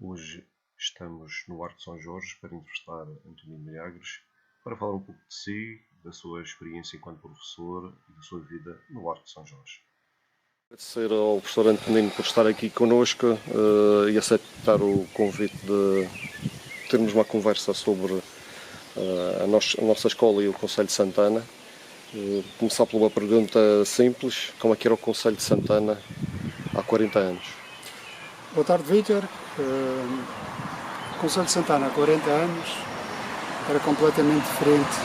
Hoje estamos no Arco de São Jorge para entrevistar António Milagres para falar um pouco de si, da sua experiência enquanto professor e da sua vida no Arco de São Jorge. Agradecer ao professor Antonino por estar aqui connosco e aceitar o convite de termos uma conversa sobre a nossa escola e o Concelho de Santana. Começar por uma pergunta simples: como é que era o Concelho de Santana há 40 anos? Boa tarde, Vítor. O Concelho de Santana há 40 anos era completamente diferente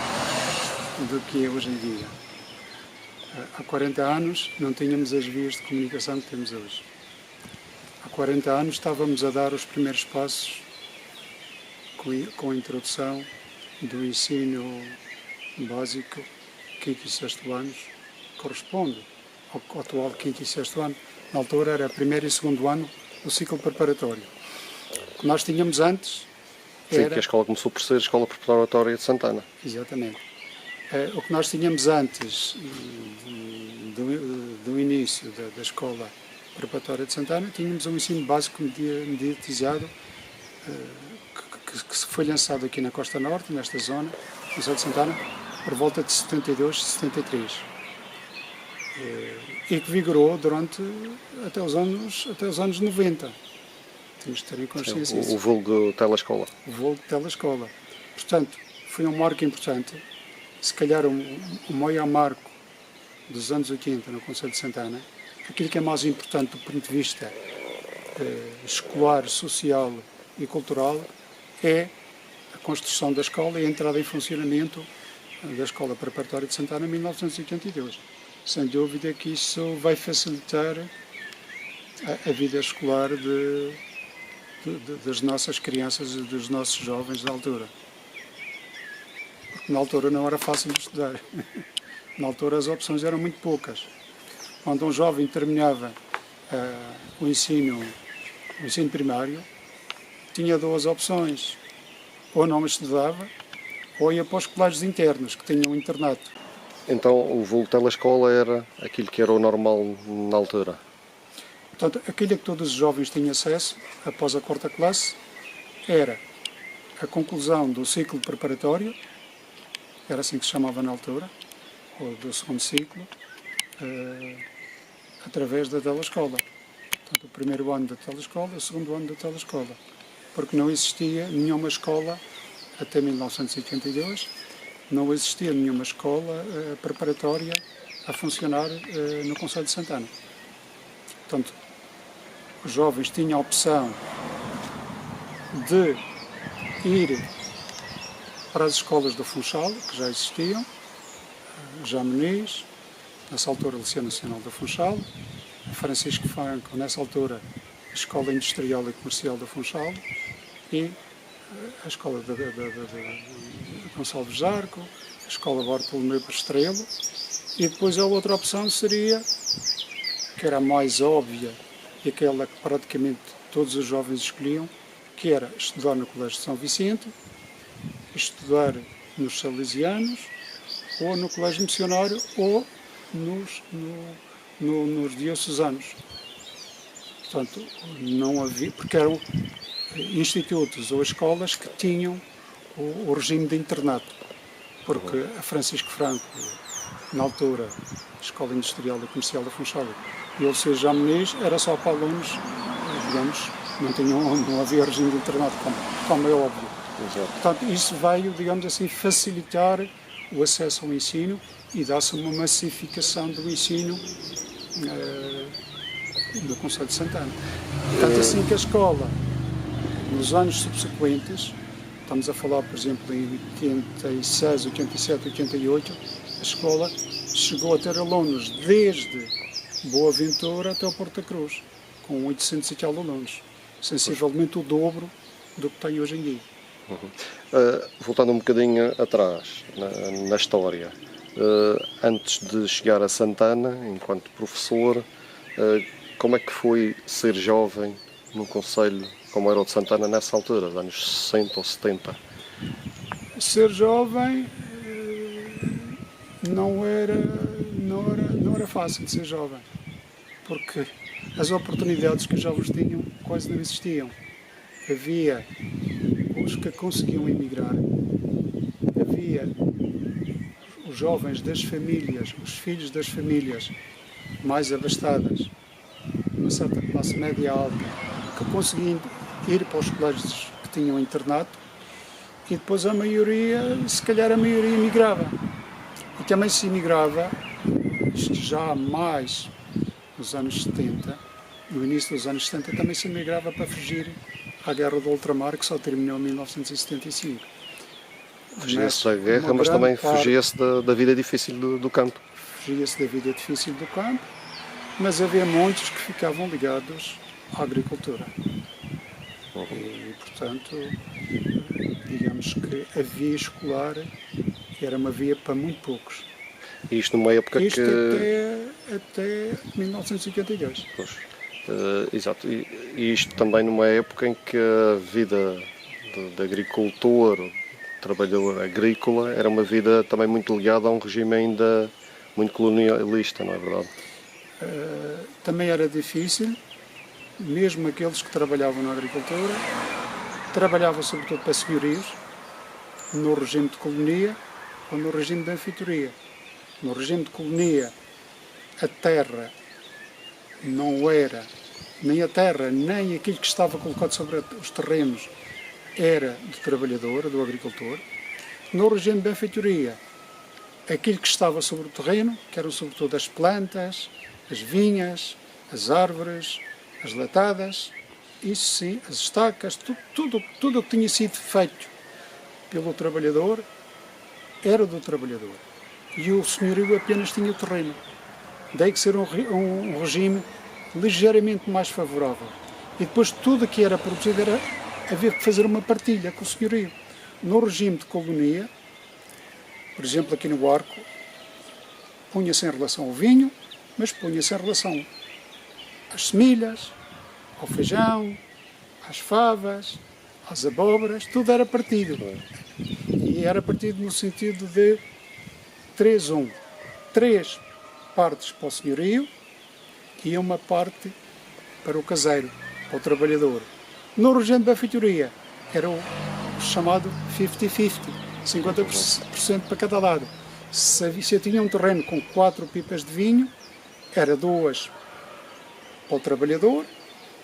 do que é hoje em dia. Há 40 anos não tínhamos as vias de comunicação que temos hoje. Há 40 anos estávamos a dar os primeiros passos com a introdução do ensino básico, 5º e 6º anos, corresponde ao atual 5º e 6º ano. Na altura era 1º e 2º ano do ciclo preparatório. O que nós tínhamos antes era... Sim, que a escola começou por ser a Escola Preparatória de Santana. Exatamente. O que nós tínhamos antes do início da Escola Preparatória de Santana, tínhamos um ensino básico mediatizado que foi lançado aqui na Costa Norte, nesta zona, no Concelho de Santana, por volta de 72, 73. E que vigorou até os anos 90. Temos de ter em consciência isso. O vulgo telescola. O vulgo telescola. Portanto, foi um marco importante. Se calhar o maior marco dos anos 80 no Concelho de Santana. Aquilo que é mais importante do ponto de vista escolar, social e cultural é a construção da escola e a entrada em funcionamento da Escola Preparatória de Santana em 1982. Sem dúvida que isso vai facilitar a vida escolar das nossas crianças e dos nossos jovens da altura. Porque na altura não era fácil de estudar. Na altura as opções eram muito poucas. Quando um jovem terminava o ensino primário, tinha duas opções. Ou não estudava, ou ia para os colégios internos, que tinham um internato. Então o vulgo telescola era aquilo que era o normal na altura? Portanto, aquilo a que todos os jovens tinham acesso, após a 4ª classe, era a conclusão do ciclo preparatório, era assim que se chamava na altura, ou do 2º ciclo, através da telescola. Portanto, o 1º ano da telescola e o 2º ano da telescola. Porque não existia nenhuma escola, até 1982, não existia nenhuma escola preparatória a funcionar no Concelho de Santana. Portanto, os jovens tinham a opção de ir para as escolas do Funchal, que já existiam, já Muniz, nessa altura a Liceu Nacional do Funchal, Francisco Franco, nessa altura a Escola Industrial e Comercial do Funchal, e a Escola de Gonçalves de Arco, a Escola Bartolomeu Estrela, e depois a outra opção seria, que era a mais óbvia e aquela que praticamente todos os jovens escolhiam, que era estudar no Colégio de São Vicente, estudar nos Salesianos, ou no Colégio Missionário, ou nos diocesanos. Portanto, não havia, porque eram institutos ou escolas que tinham o regime de internato, porque a Francisco Franco, na altura, a Escola Industrial e Comercial da Funchal, e o Liceu já Muniz, era só para alunos, digamos, não havia regime de internato, como é óbvio. Exato. Portanto, isso veio, digamos assim, facilitar o acesso ao ensino e dá-se uma massificação do ensino do Concelho de Santana. Portanto, assim que a escola, nos anos subsequentes, estamos a falar, por exemplo, em 86, 87, 88, a escola chegou a ter alunos desde Boa Ventura até o Porta Cruz, com 800 e tal alunos, sensivelmente o dobro do que tem hoje em dia. Voltando um bocadinho atrás na história, antes de chegar a Santana, enquanto professor, como é que foi ser jovem num concelho como era o de Santana nessa altura, dos anos 60 ou 70? Ser jovem não era fácil de ser jovem, porque as oportunidades que os jovens tinham quase não existiam. havia os que conseguiam emigrar, havia os jovens das famílias, os filhos das famílias mais abastadas, uma certa classe média alta, que conseguiam ir para os colégios que tinham internato, e depois a maioria, se calhar a maioria emigrava. E também se emigrava, isto já mais nos anos 70, no início dos anos 70, também se emigrava para fugir à Guerra do Ultramar, que só terminou em 1975. Fugia-se da guerra, mas também fugia-se da vida difícil do campo. Fugia-se da vida difícil do campo, mas havia muitos que ficavam ligados à agricultura. E, portanto, digamos que a via escolar era uma via para muito poucos. E isto numa época isto que... até 1952. Pois, exato. E isto também numa época em que a vida de agricultor, trabalhador agrícola, era uma vida também muito ligada a um regime ainda muito colonialista, não é verdade? Também era difícil, mesmo aqueles que trabalhavam na agricultura, trabalhavam sobretudo para senhorios, no regime de colonia ou no regime de benfeitoria. No regime de colonia, a terra não era, nem a terra, nem aquilo que estava colocado sobre os terrenos era do trabalhador, do agricultor. No regime de benfeitoria, aquilo que estava sobre o terreno, que eram sobretudo as plantas, as vinhas, as árvores, as latadas, isso sim, as estacas, tudo o que tinha sido feito pelo trabalhador era do trabalhador. E o senhorio apenas tinha o terreno. Daí que ser um regime ligeiramente mais favorável. E depois tudo o que era produzido havia que fazer uma partilha com o senhorio. No regime de colonia, por exemplo, aqui no Arco, punha-se em relação ao vinho, mas punha-se em relação às semilhas, ao feijão, às favas, às abóboras, tudo era partido. E era partido no sentido de 3-1. 3 partes para o senhorio e uma parte para o caseiro, para o trabalhador. No regime da benfeitoria era o chamado 50-50, 50% para cada lado. Se eu tinha um terreno com 4 pipas de vinho, era 2 para o trabalhador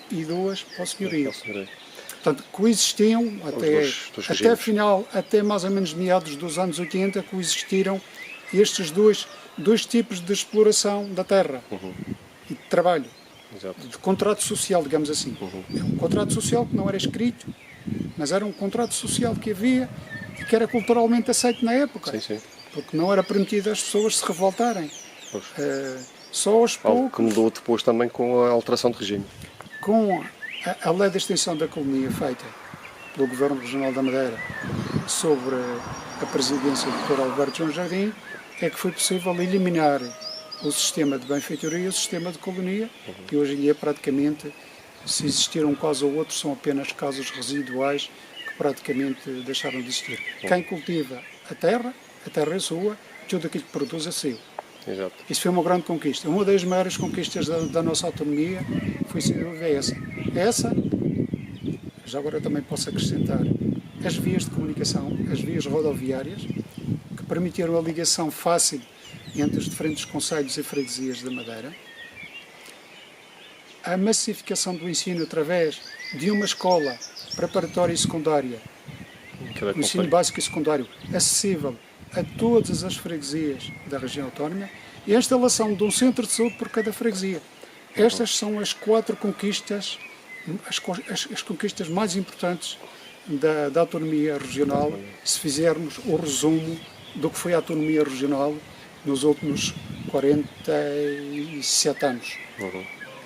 e 2 para o senhorio. Portanto, coexistiam até mais ou menos meados dos anos 80, coexistiram estes dois tipos de exploração da terra e de trabalho, de contrato social, digamos assim. É um contrato social que não era escrito, mas era um contrato social que havia e que era culturalmente aceito na época, porque não era permitido às pessoas se revoltarem. Só aos poucos... Algo que mudou depois também com a alteração de regime. Com a lei de extensão da colonia feita pelo Governo Regional da Madeira sobre a presidência do Dr. Alberto João Jardim, é que foi possível eliminar o sistema de benfeitoria e o sistema de colonia, e hoje em dia praticamente, se existir um caso ou outro, são apenas casos residuais que praticamente deixaram de existir. Quem cultiva a terra é sua, tudo aquilo que produz é seu. Exato. Isso foi uma grande conquista. Uma das maiores conquistas da nossa autonomia foi sem dúvida essa. Essa, já agora também posso acrescentar, as vias de comunicação, as vias rodoviárias, que permitiram a ligação fácil entre os diferentes concelhos e freguesias da Madeira, a massificação do ensino através de uma escola preparatória e secundária, o ensino básico e secundário, acessível a todas as freguesias da região autónoma, e a instalação de um centro de saúde por cada freguesia. Estas são as 4 conquistas, as conquistas mais importantes da autonomia regional, se fizermos o resumo do que foi a autonomia regional nos últimos 47 anos.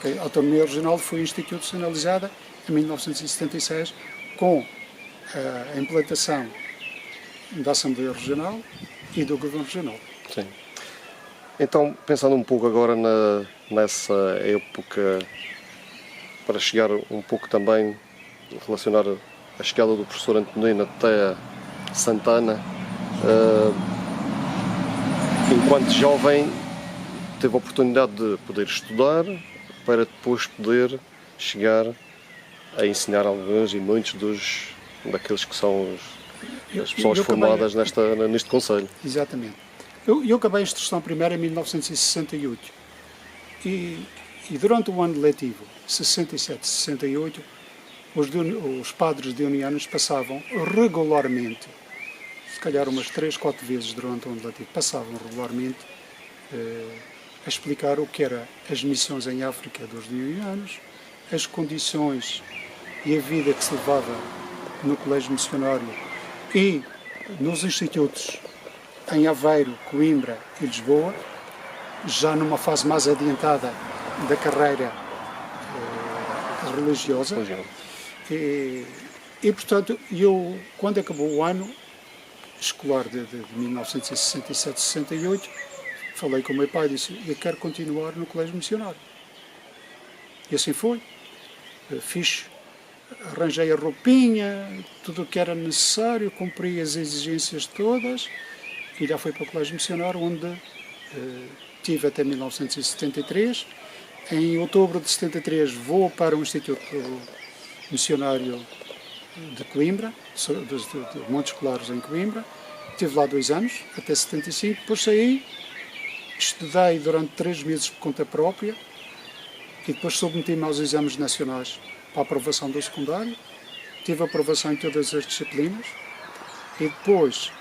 A autonomia regional foi institucionalizada em 1976 com a implantação da Assembleia Regional e do Governo Regional. Sim. Então, pensando um pouco agora nessa época, para chegar um pouco também, relacionar a chegada do professor Antonino até Santana, enquanto jovem teve a oportunidade de poder estudar para depois poder chegar a ensinar alguns e muitos daqueles que são as pessoas formadas neste Conselho. Exatamente. Eu acabei a instrução primária em 1968 e durante o ano letivo 67-68 os padres dionianos passavam regularmente, se calhar umas 3-4 vezes durante o ano letivo, passavam regularmente a explicar o que eram as missões em África dos dionianos, as condições e a vida que se levava no colégio missionário e nos institutos em Aveiro, Coimbra e Lisboa, já numa fase mais adiantada da carreira religiosa. E portanto, eu, quando acabou o ano escolar de 1967-68, falei com o meu pai e disse: eu quero continuar no colégio missionário. E assim foi. Arranjei a roupinha, tudo o que era necessário, cumpri as exigências todas e já fui para o colégio missionário, onde tive até 1973. Em outubro de 73 vou para o Instituto Missionário de Coimbra, de Montes Claros em Coimbra. Estive lá 2 anos, até 75, depois saí, estudei durante 3 meses por conta própria e depois submeti-me aos exames nacionais para a aprovação do secundário. Tive aprovação em todas as disciplinas e depois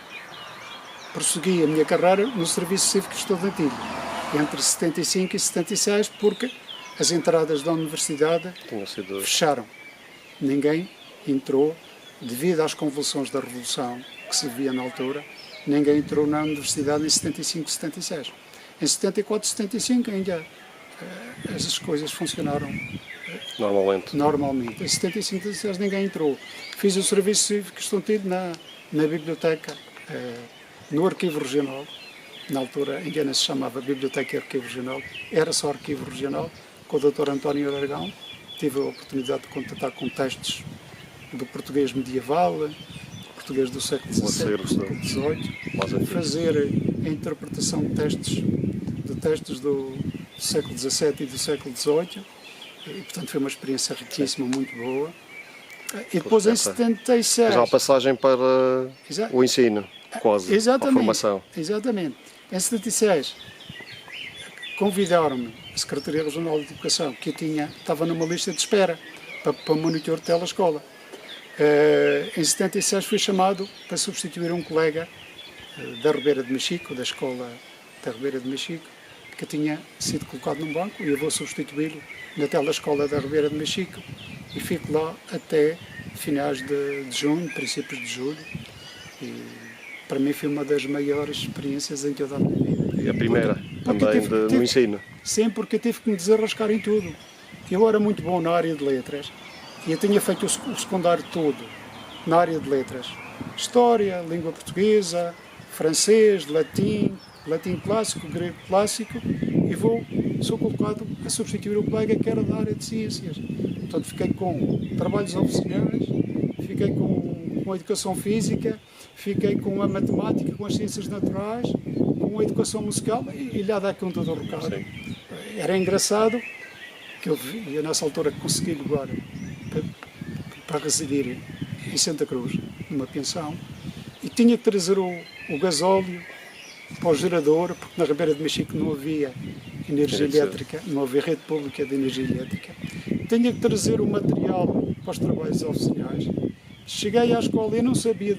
prossegui a minha carreira no Serviço Cívico Estudantil entre 75 e 76, porque as entradas da universidade fecharam. Ninguém entrou, devido às convulsões da Revolução que se via na altura, ninguém entrou na universidade em 75 e 76. Em 74 e 75 ainda essas coisas funcionaram normalmente. Em 75 e 76 ninguém entrou. Fiz o Serviço Cívico Estudantil na biblioteca, no Arquivo Regional. Na altura ainda se chamava Biblioteca e Arquivo Regional, era só Arquivo Regional, com o Dr. António Aragão. Tive a oportunidade de contatar com textos do português medieval, português do século XVII, do século XVIII, fazer a interpretação de textos do século XVII e do século XVIII, e portanto foi uma experiência riquíssima, muito boa. E depois em 76... Já a passagem para o ensino, quase, a formação. Exatamente. Em 76 convidaram-me a Secretaria Regional de Educação, que estava numa lista de espera para monitor de telescola. Em 76 fui chamado para substituir um colega da Ribeira de Machico, da escola da Ribeira de Machico, que tinha sido colocado num banco, e eu vou substituí-lo na telescola da Ribeira de Machico e fico lá até finais de junho, princípios de julho. E para mim foi uma das maiores experiências em toda a minha vida. E a primeira também no ensino? Sim, porque eu tive que me desarrascar em tudo. Eu era muito bom na área de letras e eu tinha feito o secundário todo na área de letras. História, língua portuguesa, francês, latim clássico, grego clássico, e sou colocado a substituir o colega que era da área de ciências. Portanto, fiquei com trabalhos oficiais, fiquei com a educação física, fiquei com a matemática, com as ciências naturais, com a educação musical e lá dá conta do recado. Sim. Era engraçado que eu nessa altura consegui lugar para residir em Santa Cruz, numa pensão, e tinha que trazer o gasóleo para o gerador, porque na Ribeira de Machico não havia energia elétrica, não havia rede pública de energia elétrica. Tinha que trazer o material para os trabalhos oficiais. Cheguei à escola e não sabia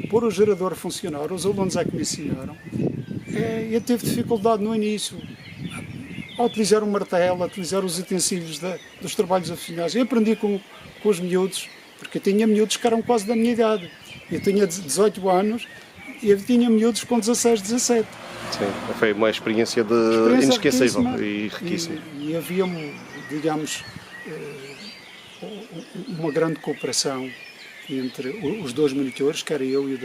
pôr o gerador a funcionar, os alunos é que me ensinaram. Eu tive dificuldade no início a utilizar o martelo, a utilizar os utensílios dos trabalhos oficiais. Eu aprendi com os miúdos, porque eu tinha miúdos que eram quase da minha idade. Eu tinha 18 anos e eu tinha miúdos com 16, 17. Sim, foi uma experiência inesquecível e riquíssima. E havia, digamos, uma grande cooperação entre os dois monitores, que era eu e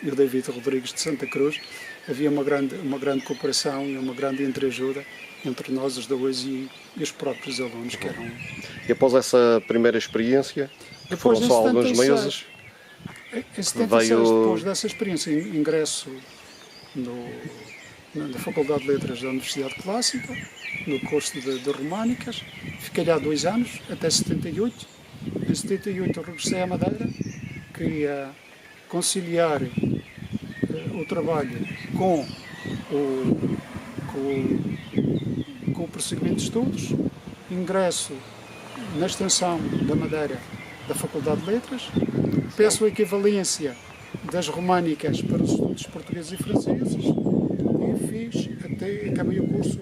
o David Rodrigues de Santa Cruz. Havia uma grande cooperação e uma grande entreajuda entre nós os dois e os próprios alunos que eram... E após essa primeira experiência, que foram só alguns meses... Em 76, depois dessa experiência, ingresso na Faculdade de Letras da Universidade Clássica, no curso de Românicas. Fiquei lá 2 anos, até 78. Em 78 regressei à Madeira, queria conciliar o trabalho com o prosseguimento de estudos, ingresso na extensão da Madeira da Faculdade de Letras, peço a equivalência das românicas para os estudos portugueses e franceses e fiz até acabei o curso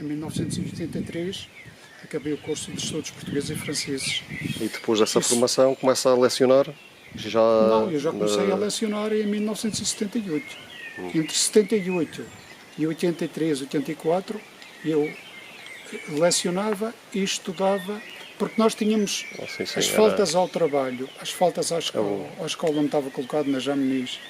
em 1983, acabei o curso de estudos portugueses e franceses. E depois dessa formação começa a lecionar? Não, eu já comecei a lecionar em 1978. Entre 78 e 83, 84, eu lecionava e estudava, porque nós tínhamos as faltas ao trabalho, as faltas à escola onde estava colocado na Jamenis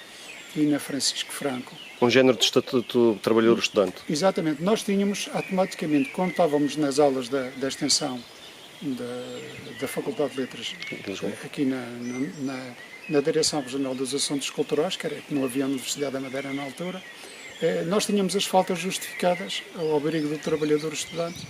e na Francisco Franco. Um género de estatuto de trabalhador-estudante. Exatamente. Nós tínhamos automaticamente, quando estávamos nas aulas da extensão da Faculdade de Letras, aqui na Direção Regional dos Assuntos Culturais, que não havia Universidade da Madeira na altura, nós tínhamos as faltas justificadas ao abrigo do trabalhador-estudante.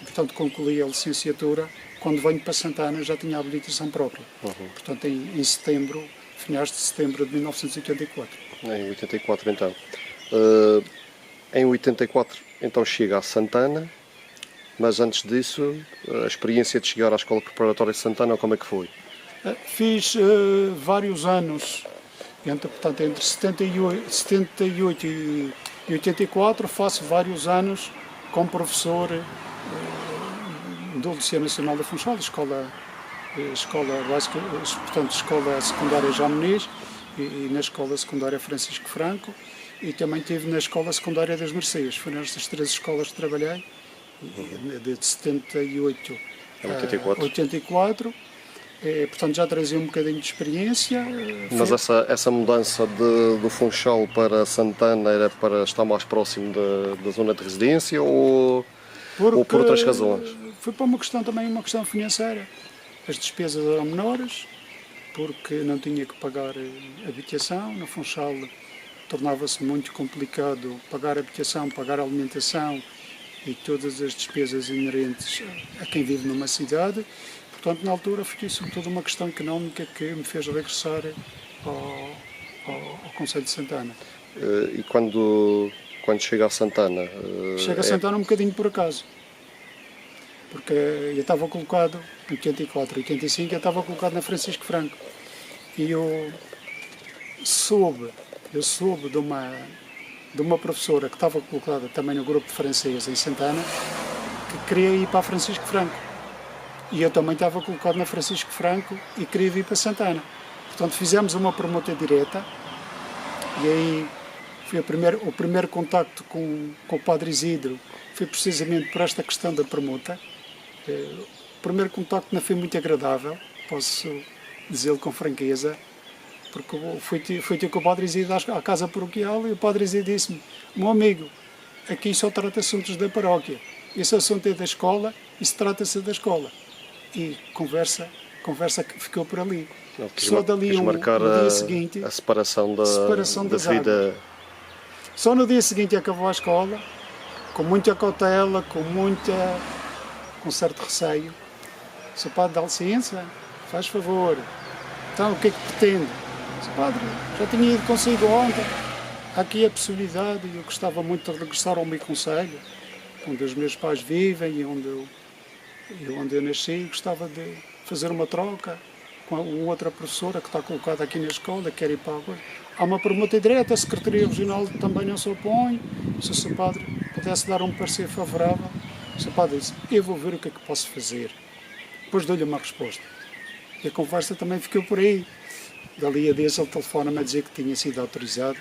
Portanto, concluí a licenciatura. Quando venho para Santana já tinha a habilitação própria. Portanto, em setembro, finais de setembro de 1984. Em 84, então. Em 84, então, chega a Santana, mas antes disso, a experiência de chegar à Escola Preparatória de Santana, como é que foi? Fiz vários anos, portanto, entre 78 e 84, faço vários anos como professor do Liceu Nacional da Funchal, escola básica, portanto, escola secundária Jamenis e na escola secundária Francisco Franco, e também estive na escola secundária das Mercês. Foram estas três escolas que trabalhei, de 78 a 84. Portanto, já trazia um bocadinho de experiência. Mas essa mudança do Funchal para Santana era para estar mais próximo da zona de residência ou por outras razões? Foi para uma questão financeira. As despesas eram menores, porque não tinha que pagar habitação. No Funchal tornava-se muito complicado pagar habitação, pagar alimentação e todas as despesas inerentes a quem vive numa cidade. Portanto, na altura, foi sobretudo uma questão económica que me fez regressar ao Concelho de Santana. E quando chega a Santana? Chega a Santana um bocadinho por acaso. Porque eu estava colocado, em 84, 85, eu estava colocado na Francisco Franco. E eu soube de uma professora que estava colocada também no grupo de francês em Santana, que queria ir para a Francisco Franco. E eu também estava colocado na Francisco Franco e queria vir para Santana. Portanto, fizemos uma permuta direta e aí foi o primeiro contacto com o Padre Isidro, foi precisamente por esta questão da permuta. O primeiro contacto não foi muito agradável, posso dizê-lo com franqueza, porque fui ter com o Padre Isidro à casa paroquial e o Padre Isidro disse-me: meu amigo, aqui só trata assuntos da paróquia, esse assunto é da escola, isso trata-se da escola. E conversa que ficou por ali. Só dali no dia seguinte, a separação da vida. Só no dia seguinte acabou a escola, com muita cautela, com certo receio. Sr. Padre, dá licença, faz favor. Então, o que é que pretende? Sr. Padre, já tinha ido consigo ontem. Há aqui a possibilidade, e eu gostava muito de regressar ao meu concelho, onde os meus pais vivem e onde eu nasci. Gostava de fazer uma troca com outra professora que está colocada aqui na escola, quer ir para a rua. Há uma permuta direta, a Secretaria Regional também não se opõe. Se o Sr. Padre pudesse dar um parecer favorável, o Sr. Padre disse: eu vou ver o que é que posso fazer. Depois dou-lhe uma resposta. E a conversa também ficou por aí. Dali a dias ele telefona-me a dizer que tinha sido autorizado,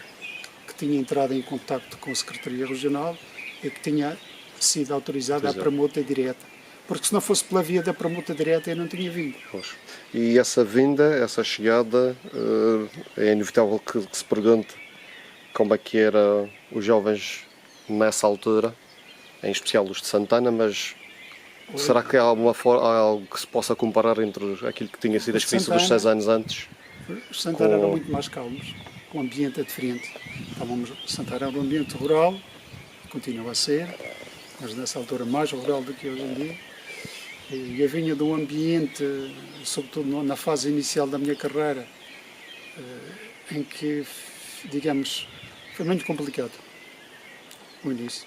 que tinha entrado em contacto com a Secretaria Regional e que tinha sido autorizada a permuta direta. Porque se não fosse pela via da permuta direta eu não tinha vindo. E essa vinda, essa chegada, é inevitável que se pergunte como é que eram os jovens nessa altura, em especial os de Santana, mas será que há algo que se possa comparar entre aquilo que tinha sido a experiência dos 6 anos antes? Os Santana eram muito mais calmos, o ambiente é diferente. Santana era um ambiente rural, continua a ser, mas nessa altura mais rural do que hoje em dia. e eu vinha de um ambiente, sobretudo na fase inicial da minha carreira, em que, digamos, foi muito complicado o início,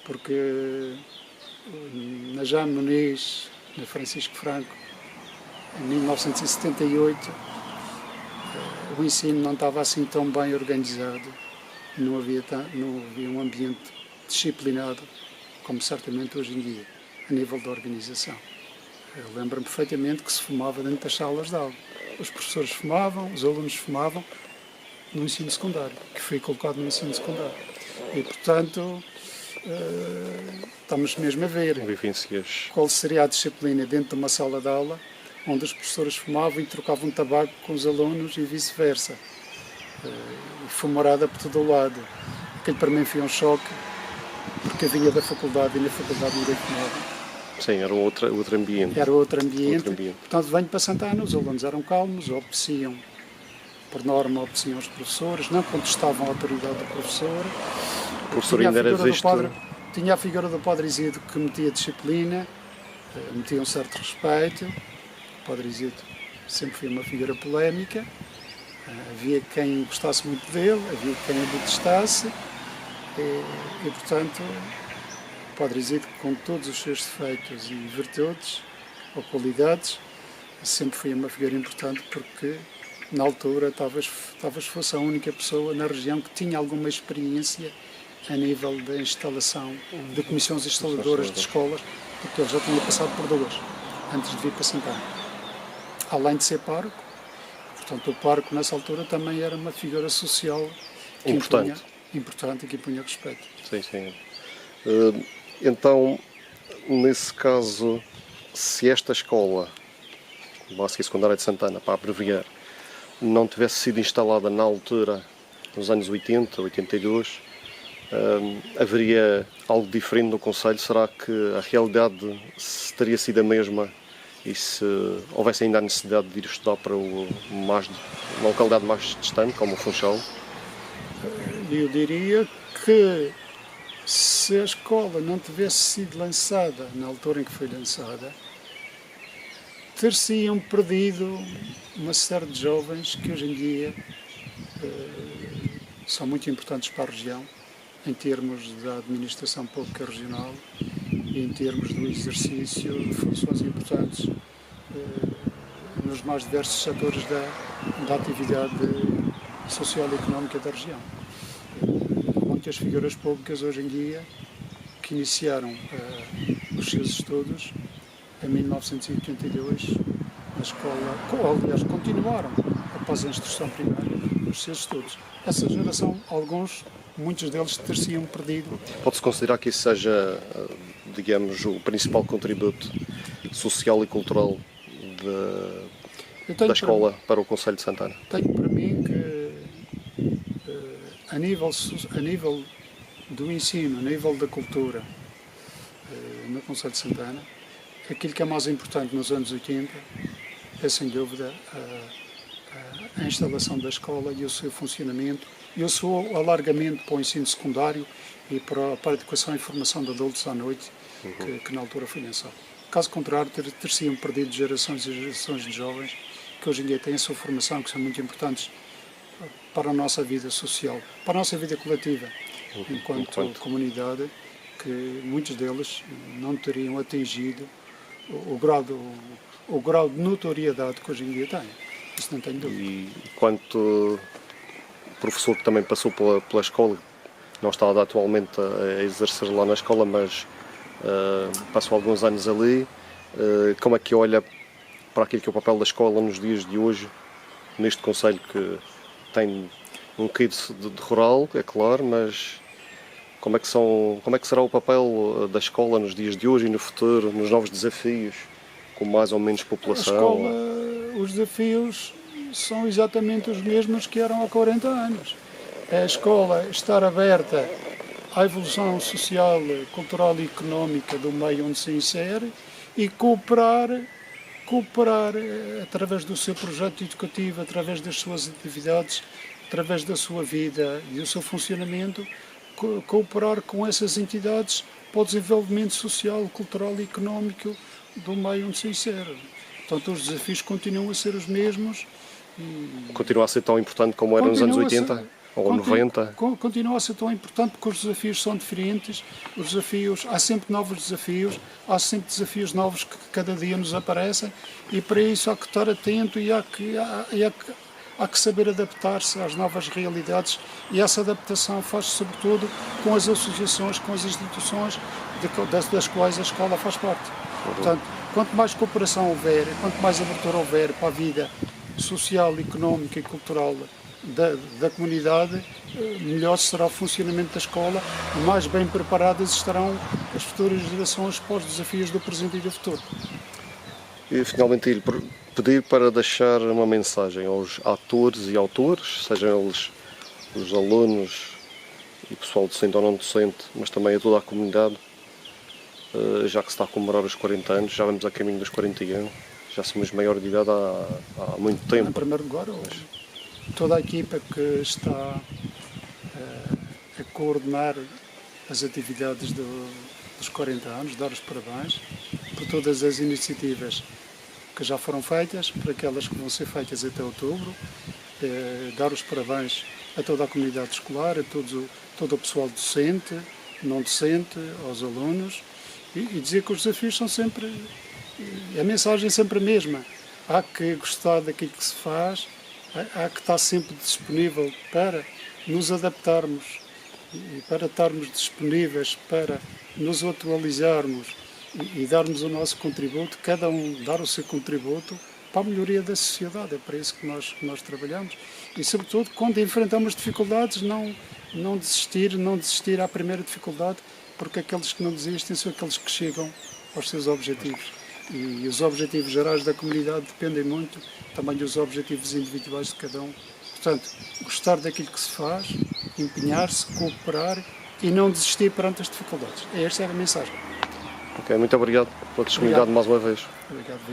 porque na Jaime Muniz, na Francisco Franco, em 1978, o ensino não estava assim tão bem organizado, não havia um ambiente disciplinado como certamente hoje em dia, a nível da organização. Eu lembro-me perfeitamente que se fumava dentro das salas de aula. Os professores fumavam, os alunos fumavam no ensino secundário, que foi colocado no ensino secundário. E, portanto, estamos mesmo a ver qual seria a disciplina dentro de uma sala de aula onde os professores fumavam e trocavam tabaco com os alunos e vice-versa. Fumarada por todo o lado. Aquilo para mim foi um choque, porque eu vinha da faculdade e na faculdade ninguém fumava. Sim, era outro ambiente. Era outro ambiente. Portanto, venho para Santana, os alunos eram calmos, obedeciam, por norma, obedeciam os professores, não contestavam a autoridade do professor. O professor ainda era visto... Tinha a figura do Padre Isidro que metia disciplina, metia um certo respeito. O Padre Isidro sempre foi uma figura polémica. Havia quem gostasse muito dele, havia quem o detestasse. E, portanto, o Padre Isidro, com todos os seus defeitos e virtudes ou qualidades, sempre foi uma figura importante porque, na altura, talvez fosse a única pessoa na região que tinha alguma experiência a nível da instalação de comissões instaladoras de escolas, porque ele já tinha passado por duas, antes de vir para Santana. Além de ser pároco, portanto, o pároco, nessa altura, também era uma figura social importante e que impunha respeito. Sim, sim. Então, nesse caso, se esta escola básica e secundária de Santana, para abreviar, não tivesse sido instalada na altura, nos anos 80, 82, haveria algo diferente no concelho? Será que a realidade teria sido a mesma e se houvesse ainda a necessidade de ir estudar para uma localidade mais distante, como o Funchal? Eu diria que se a escola não tivesse sido lançada na altura em que foi lançada, ter-se-iam perdido uma série de jovens que hoje em dia são muito importantes para a região, em termos da administração pública regional e em termos do exercício de funções importantes nos mais diversos setores da atividade social e económica da região. Há muitas figuras públicas hoje em dia que iniciaram os seus estudos em 1982 na escola, ou aliás continuaram após a instrução primária os seus estudos. Essa geração, muitos deles ter-se-iam perdido. Pode-se considerar que isso seja, digamos, o principal contributo social e cultural da escola para o concelho de Santana? Tenho para mim que a nível do ensino, a nível da cultura no concelho de Santana, aquilo que é mais importante nos anos 80 é sem dúvida a instalação da escola e o seu funcionamento e o seu alargamento para o ensino secundário e para a educação e formação de adultos à noite, que na altura foi lançado. Caso contrário, ter-se-iam perdido gerações e gerações de jovens que hoje em dia têm a sua formação, que são muito importantes para a nossa vida social, para a nossa vida coletiva, enquanto comunidade, que muitos deles não teriam atingido o grau de notoriedade que hoje em dia têm. Isso não tenho dúvida. E quanto professor que também passou pela escola, não está atualmente a exercer lá na escola, mas passou alguns anos ali, como é que olha para aquilo que é o papel da escola nos dias de hoje, neste concelho que tem um quê de rural, é claro, mas como é que será o papel da escola nos dias de hoje e no futuro, nos novos desafios, com mais ou menos população? A escola, os desafios são exatamente os mesmos que eram há 40 anos. A escola estar aberta à evolução social, cultural e económica do meio onde se insere e cooperar através do seu projeto educativo, através das suas atividades, através da sua vida e do seu funcionamento, cooperar com essas entidades para o desenvolvimento social, cultural e económico do meio onde se insere. Portanto, os desafios continuam a ser os mesmos. E Continua a ser tão importante como era nos anos 80 ou 90? Continua a ser tão importante porque os desafios são diferentes. Há sempre novos desafios, há sempre desafios novos que cada dia nos aparecem e para isso há que estar atento e há que saber adaptar-se às novas realidades e essa adaptação faz sobretudo com as associações, com as instituições das quais a escola faz parte. Portanto, quanto mais cooperação houver, quanto mais abertura houver para a vida social, económica e cultural da comunidade, melhor será o funcionamento da escola e mais bem preparadas estarão as futuras gerações para os desafios do presente e do futuro. E finalmente lhe pedir para deixar uma mensagem aos atores e autores, sejam eles os alunos e pessoal docente ou não docente, mas também a toda a comunidade, já que se está a comemorar os 40 anos, já vamos a caminho dos 41, já somos maior de idade há muito tempo. Em primeiro lugar, toda a equipa que está a coordenar as atividades dos 40 anos, dar os parabéns por todas as iniciativas que já foram feitas, por aquelas que vão ser feitas até outubro, dar os parabéns a toda a comunidade escolar, a todo o pessoal docente, não docente, aos alunos, e dizer que os desafios são sempre, a mensagem é sempre a mesma. Há que gostar daquilo que se faz, há que estar sempre disponível para nos adaptarmos e para estarmos disponíveis para nos atualizarmos e darmos o nosso contributo, cada um dar o seu contributo para a melhoria da sociedade. É para isso que nós trabalhamos. E, sobretudo, quando enfrentamos dificuldades, não desistir à primeira dificuldade, porque aqueles que não desistem são aqueles que chegam aos seus objetivos. E os objetivos gerais da comunidade dependem muito também dos objetivos individuais de cada um. Portanto, gostar daquilo que se faz, empenhar-se, cooperar e não desistir perante as dificuldades. Esta é a mensagem. Ok, muito obrigado pela disponibilidade mais uma vez. Obrigado, Vitor.